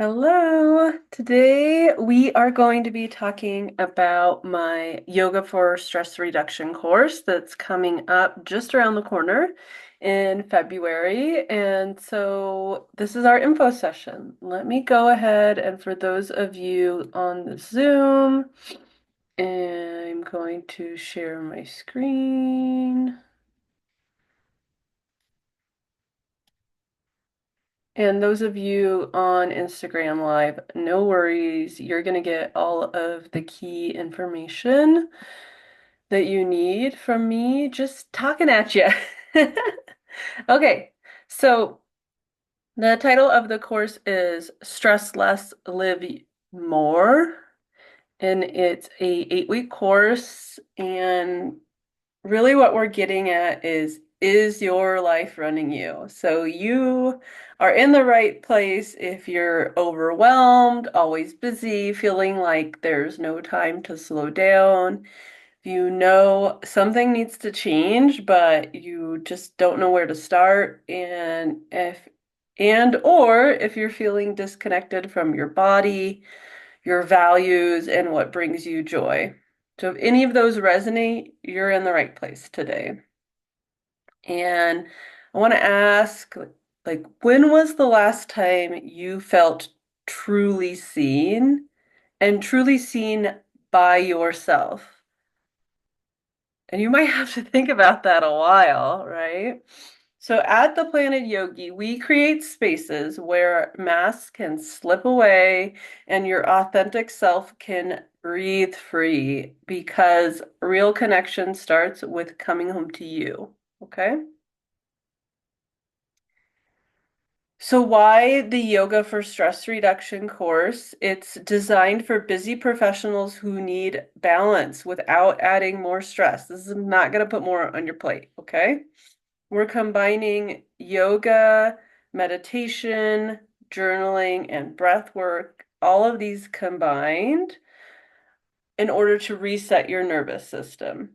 Hello. Today we are going to be talking about my Yoga for Stress Reduction course that's coming up just around the corner in February. And so this is our info session. Let me go ahead and for those of you on the Zoom, I'm going to share my screen. And those of you on Instagram Live, no worries. You're going to get all of the key information that you need from me just talking at you. Okay, so the title of the course is Stress Less, Live More. And it's a 8-week course. And really what we're getting at is your life running you? So you are in the right place if you're overwhelmed, always busy, feeling like there's no time to slow down. If you know something needs to change, but you just don't know where to start, or if you're feeling disconnected from your body, your values, and what brings you joy. So if any of those resonate, you're in the right place today. And I want to ask, like, when was the last time you felt truly seen and truly seen by yourself? And you might have to think about that a while, right? So at the Planet Yogi, we create spaces where masks can slip away and your authentic self can breathe free because real connection starts with coming home to you. Okay? So why the Yoga for Stress Reduction course? It's designed for busy professionals who need balance without adding more stress. This is not going to put more on your plate, okay? We're combining yoga, meditation, journaling, and breath work, all of these combined in order to reset your nervous system.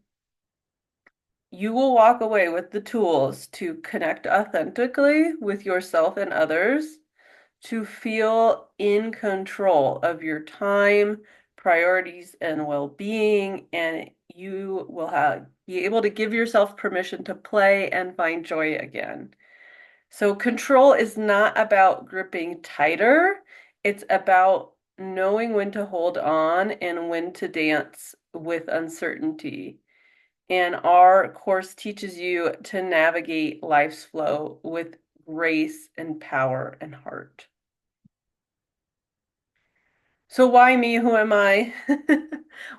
You will walk away with the tools to connect authentically with yourself and others, to feel in control of your time, priorities, and well-being, and you will be able to give yourself permission to play and find joy again. So control is not about gripping tighter, it's about knowing when to hold on and when to dance with uncertainty. And our course teaches you to navigate life's flow with grace and power and heart. So why me? Who am I?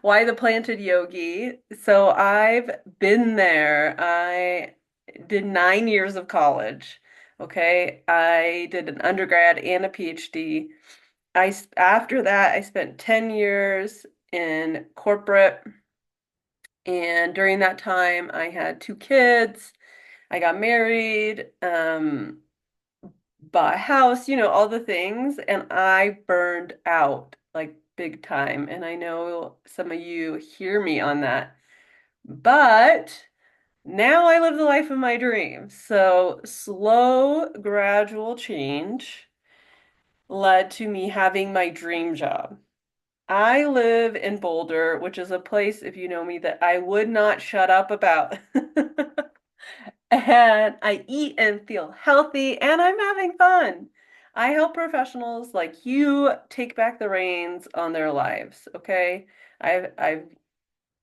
Why the planted yogi? So I've been there. I did 9 years of college. Okay. I did an undergrad and a PhD. After that, I spent 10 years in corporate. And during that time, I had 2 kids. I got married, bought a house, all the things, and I burned out like big time. And I know some of you hear me on that, but now I live the life of my dreams. So slow, gradual change led to me having my dream job. I live in Boulder, which is a place, if you know me, that I would not shut up about. And I eat and feel healthy and I'm having fun. I help professionals like you take back the reins on their lives, okay? I've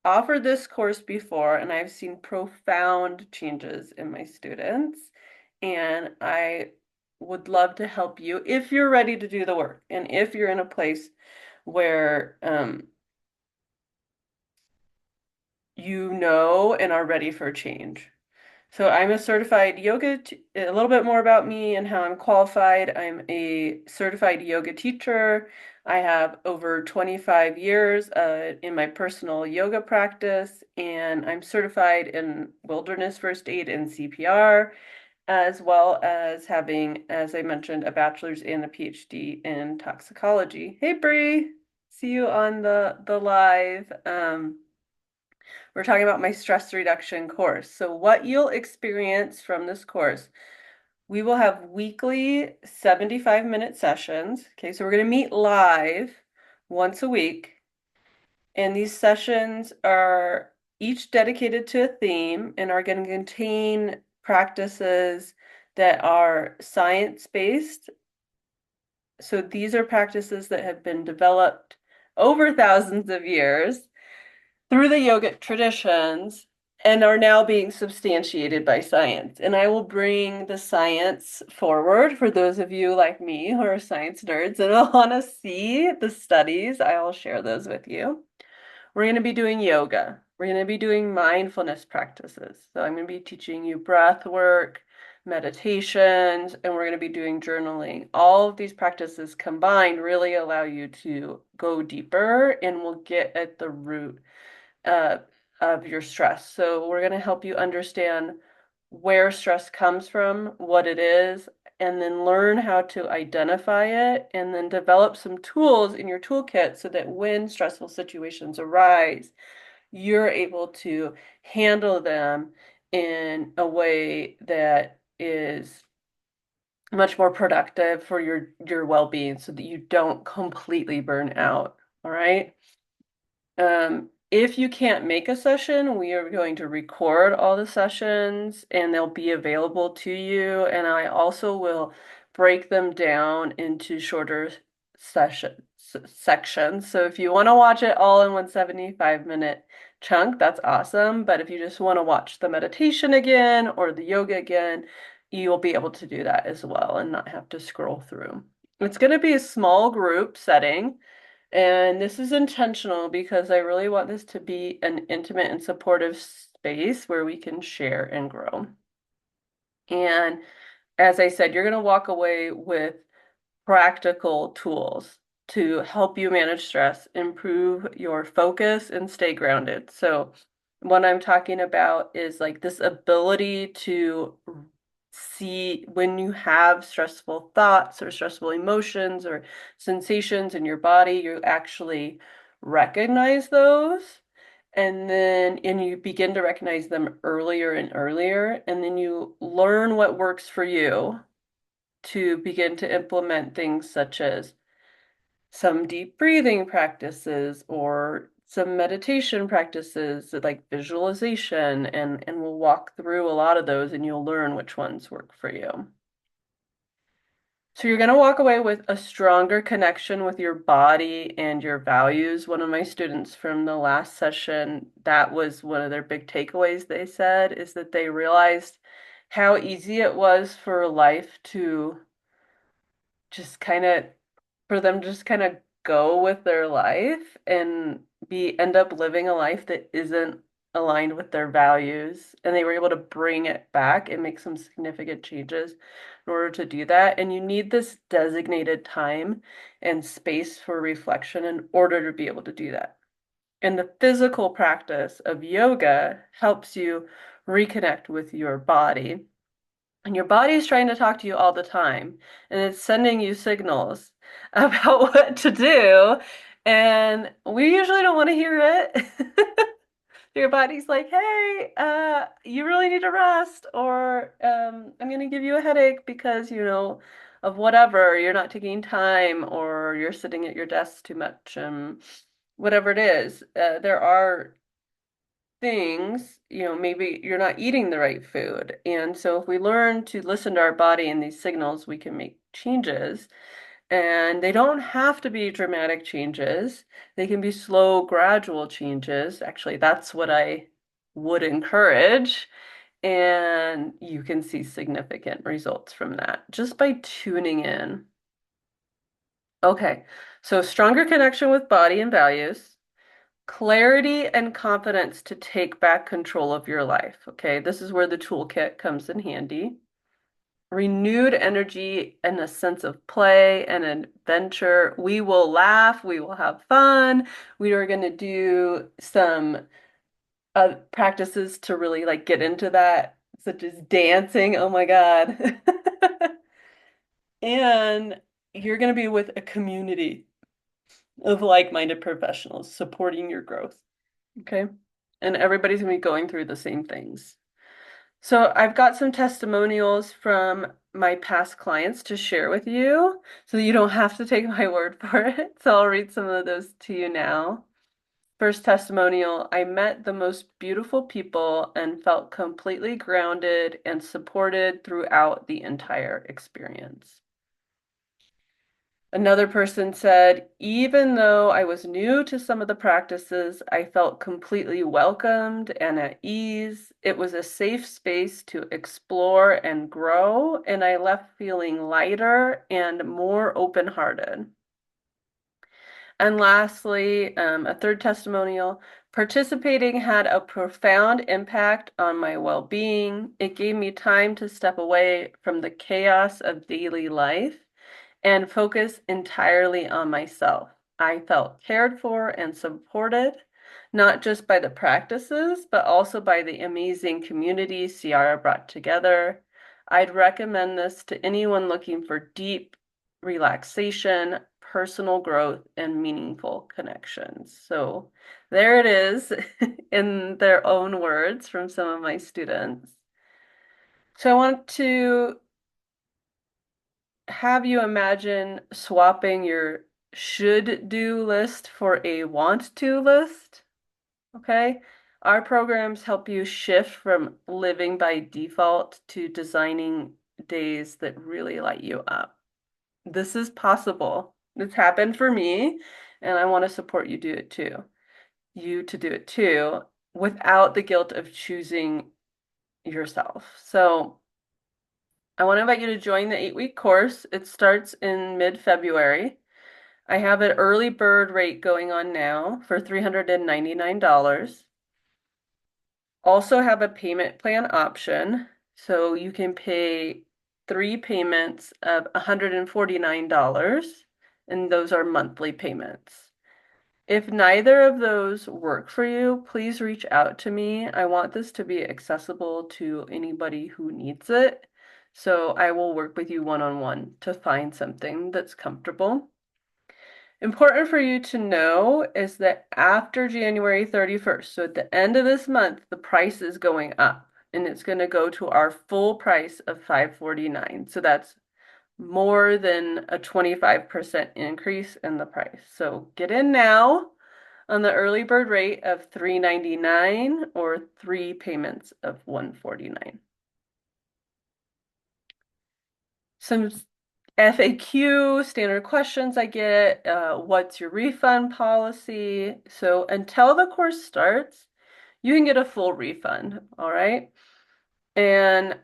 offered this course before and I've seen profound changes in my students, and I would love to help you if you're ready to do the work and if you're in a place where you know and are ready for change. So I'm a certified a little bit more about me and how I'm qualified. I'm a certified yoga teacher. I have over 25 years in my personal yoga practice, and I'm certified in wilderness first aid and CPR, as well as having, as I mentioned, a bachelor's and a PhD in toxicology. Hey, Bree, see you on the live. We're talking about my stress reduction course. So what you'll experience from this course, We will have weekly 75-minute sessions. Okay, so we're going to meet live once a week. And these sessions are each dedicated to a theme and are going to contain practices that are science-based. So these are practices that have been developed over thousands of years through the yogic traditions and are now being substantiated by science. And I will bring the science forward for those of you like me who are science nerds and will want to see the studies. I will share those with you. We're going to be doing yoga. We're going to be doing mindfulness practices. So I'm going to be teaching you breath work, meditations, and we're going to be doing journaling. All of these practices combined really allow you to go deeper and will get at the root uh, of your stress. So we're going to help you understand where stress comes from, what it is, and then learn how to identify it, and then develop some tools in your toolkit so that when stressful situations arise, you're able to handle them in a way that is much more productive for your well-being so that you don't completely burn out. All right. If you can't make a session, we are going to record all the sessions and they'll be available to you. And I also will break them down into shorter sections. So if you want to watch it all in one 75-minute chunk, that's awesome. But if you just want to watch the meditation again or the yoga again, you'll be able to do that as well and not have to scroll through. It's going to be a small group setting. And this is intentional because I really want this to be an intimate and supportive space where we can share and grow. And as I said, you're going to walk away with practical tools to help you manage stress, improve your focus, and stay grounded. So, what I'm talking about is like this ability to see when you have stressful thoughts or stressful emotions or sensations in your body, you actually recognize those. And you begin to recognize them earlier and earlier, and then you learn what works for you to begin to implement things such as some deep breathing practices or some meditation practices like visualization, and we'll walk through a lot of those and you'll learn which ones work for you. So you're going to walk away with a stronger connection with your body and your values. One of my students from the last session, that was one of their big takeaways, they said, is that they realized how easy it was for life to just kind of for them to just kind of go with their life and be end up living a life that isn't aligned with their values, and they were able to bring it back and make some significant changes in order to do that. And you need this designated time and space for reflection in order to be able to do that. And the physical practice of yoga helps you reconnect with your body, and your body is trying to talk to you all the time, and it's sending you signals about what to do. And we usually don't want to hear it. Your body's like, hey, you really need to rest, or I'm going to give you a headache because, of whatever, you're not taking time, or you're sitting at your desk too much, whatever it is. There are things, maybe you're not eating the right food. And so if we learn to listen to our body and these signals, we can make changes. And they don't have to be dramatic changes. They can be slow, gradual changes. Actually, that's what I would encourage. And you can see significant results from that just by tuning in. Okay, so stronger connection with body and values, clarity and confidence to take back control of your life. Okay, this is where the toolkit comes in handy. Renewed energy and a sense of play and adventure. We will laugh, we will have fun. We are going to do some practices to really like get into that, such as dancing. Oh my God. And you're going to be with a community of like-minded professionals supporting your growth. Okay. And everybody's gonna be going through the same things. So I've got some testimonials from my past clients to share with you so that you don't have to take my word for it. So I'll read some of those to you now. First testimonial, I met the most beautiful people and felt completely grounded and supported throughout the entire experience. Another person said, even though I was new to some of the practices, I felt completely welcomed and at ease. It was a safe space to explore and grow, and I left feeling lighter and more open-hearted. And lastly, a third testimonial, participating had a profound impact on my well-being. It gave me time to step away from the chaos of daily life and focus entirely on myself. I felt cared for and supported, not just by the practices, but also by the amazing community Ciara brought together. I'd recommend this to anyone looking for deep relaxation, personal growth, and meaningful connections. So there it is in their own words from some of my students. So I want to have you imagine swapping your should do list for a want to list. Okay. Our programs help you shift from living by default to designing days that really light you up. This is possible. It's happened for me, and I want to support you do it too. You to do it too without the guilt of choosing yourself. So I want to invite you to join the 8-week course. It starts in mid-February. I have an early bird rate going on now for $399. Also have a payment plan option, so you can pay 3 payments of $149, and those are monthly payments. If neither of those work for you, please reach out to me. I want this to be accessible to anybody who needs it. So I will work with you one-on-one to find something that's comfortable. Important for you to know is that after January 31st, so at the end of this month, the price is going up and it's going to go to our full price of $549. So that's more than a 25% increase in the price. So get in now on the early bird rate of $399 or 3 payments of $149. Some FAQ, standard questions I get, what's your refund policy? So until the course starts, you can get a full refund, all right? And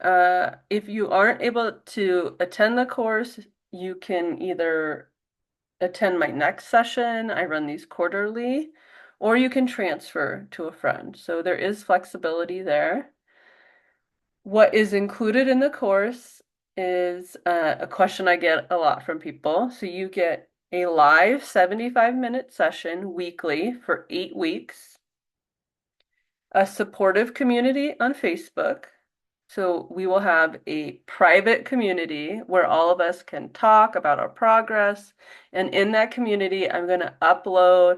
if you aren't able to attend the course, you can either attend my next session, I run these quarterly, or you can transfer to a friend. So there is flexibility there. What is included in the course is a question I get a lot from people. So you get a live 75-minute session weekly for 8 weeks, a supportive community on Facebook. So we will have a private community where all of us can talk about our progress. And in that community, I'm going to upload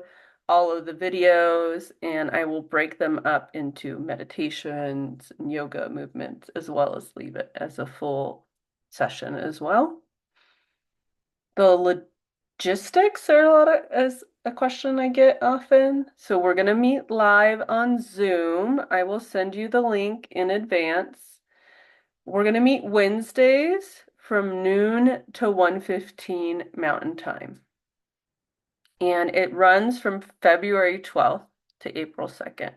all of the videos and I will break them up into meditations and yoga movements as well as leave it as a full session as well. The logistics are is a question I get often. So we're going to meet live on Zoom. I will send you the link in advance. We're going to meet Wednesdays from noon to 1:15 Mountain Time. And it runs from February 12th to April 2nd.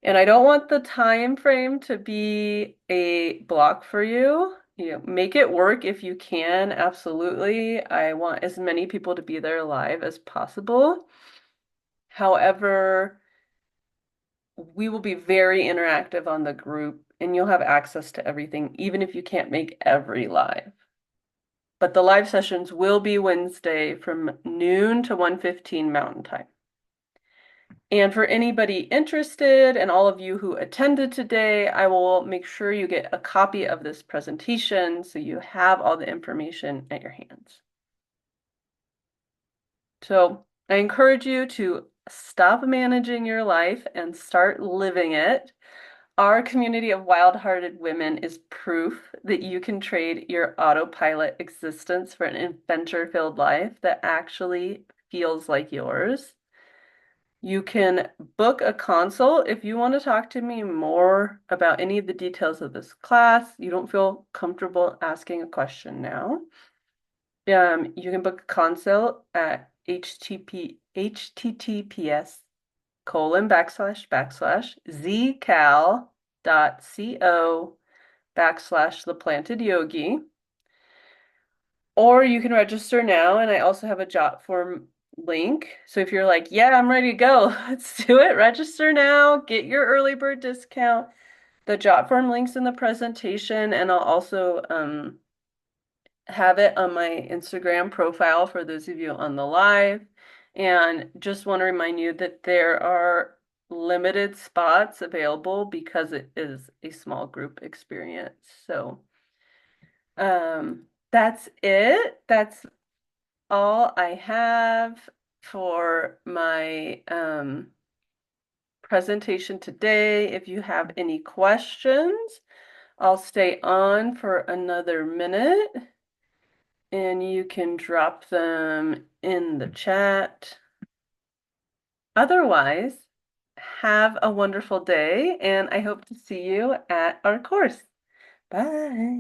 And I don't want the time frame to be a block for you. You know, make it work if you can, absolutely. I want as many people to be there live as possible. However, we will be very interactive on the group and you'll have access to everything, even if you can't make every live. But the live sessions will be Wednesday from noon to 1:15 Mountain Time. And for anybody interested and all of you who attended today, I will make sure you get a copy of this presentation so you have all the information at your hands. So I encourage you to stop managing your life and start living it. Our community of wild-hearted women is proof that you can trade your autopilot existence for an adventure-filled life that actually feels like yours. You can book a consult if you want to talk to me more about any of the details of this class. You don't feel comfortable asking a question now. You can book a consult at https://zcal.co//theplantedyogi. Or you can register now, and I also have a Jotform link. So if you're like, yeah, I'm ready to go, let's do it. Register now, get your early bird discount. The Jotform link's in the presentation, and I'll also have it on my Instagram profile for those of you on the live. And just want to remind you that there are limited spots available because it is a small group experience. So that's it. That's all I have for my presentation today. If you have any questions, I'll stay on for another minute and you can drop them in the chat. Otherwise, have a wonderful day and I hope to see you at our course. Bye.